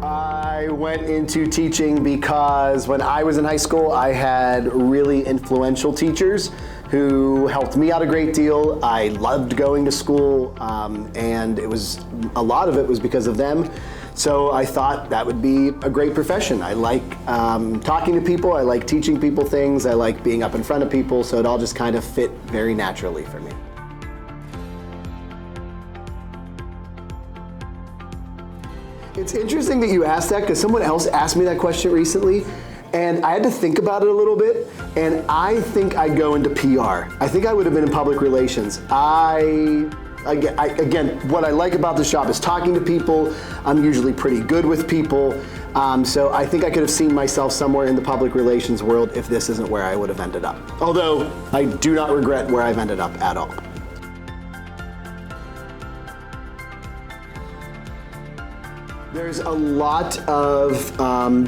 I went into teaching because when I was in high school, I had really influential teachers who helped me out a great deal. I loved going to school, and a lot of it was because of them. So I thought that would be a great profession. I like talking to people, I like teaching people things, I like being up in front of people, so it all just kind of fit very naturally for me. It's interesting that you asked that because someone else asked me that question recently, and I had to think about it a little bit, and I think I'd go into PR. I think I would have been in public relations. Again, what I like about the shop is talking to people. I'm usually pretty good with people, so I think I could have seen myself somewhere in the public relations world if this isn't where I would have ended up. Although I do not regret where I've ended up at all. There's a lot of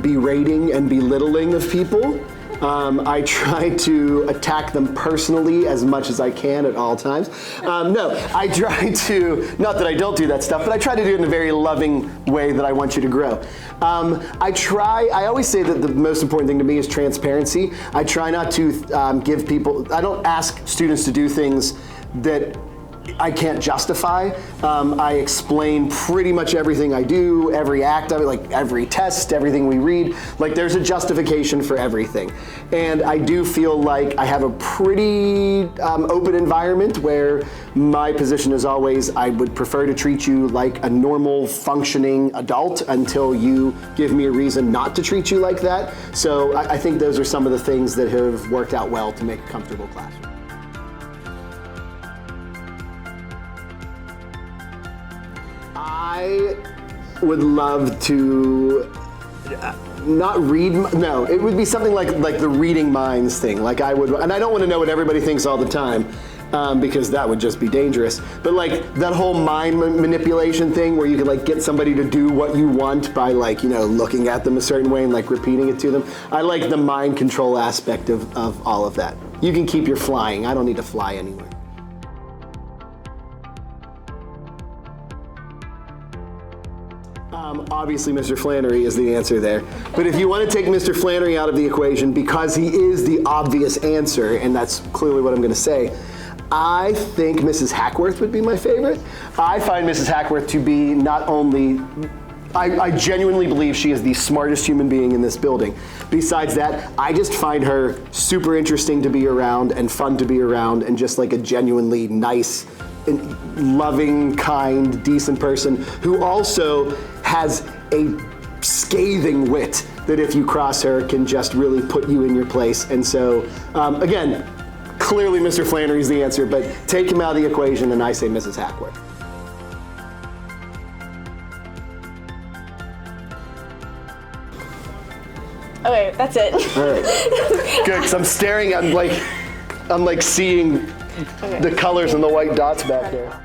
berating and belittling of people. I try to attack them personally as much as I can at all times. No, I try to, not that I don't do that stuff, but I try to do it in a very loving way that I want you to grow. I always say that the most important thing to me is transparency. I try not to I don't ask students to do things that I can't justify. I explain pretty much everything I do, every act of it, like every test, everything we read. Like there's a justification for everything. And I do feel like I have a pretty open environment where my position is always, I would prefer to treat you like a normal functioning adult until you give me a reason not to treat you like that. So I think those are some of the things that have worked out well to make a comfortable classroom. I would love to not read, no, it would be something like the reading minds thing. Like I would, and I don't want to know what everybody thinks all the time, because that would just be dangerous. But like that whole mind manipulation thing where you can like get somebody to do what you want by like, looking at them a certain way and like repeating it to them. I like the mind control aspect of all of that. You can keep your flying. I don't need to fly anywhere. Obviously, Mr. Flannery is the answer there. But if you want to take Mr. Flannery out of the equation because he is the obvious answer, and that's clearly what I'm going to say, I think Mrs. Hackworth would be my favorite. I find Mrs. Hackworth to be not only, I genuinely believe she is the smartest human being in this building. Besides that, I just find her super interesting to be around and fun to be around and just like a genuinely nice, loving, kind, decent person who also has a scathing wit that if you cross her can just really put you in your place. And so, again, clearly Mr. Flannery is the answer, but take him out of the equation and I say Mrs. Hackworth. Okay, that's it. All right. Good, because I'm staring, I'm like seeing the colors and the white dots back there.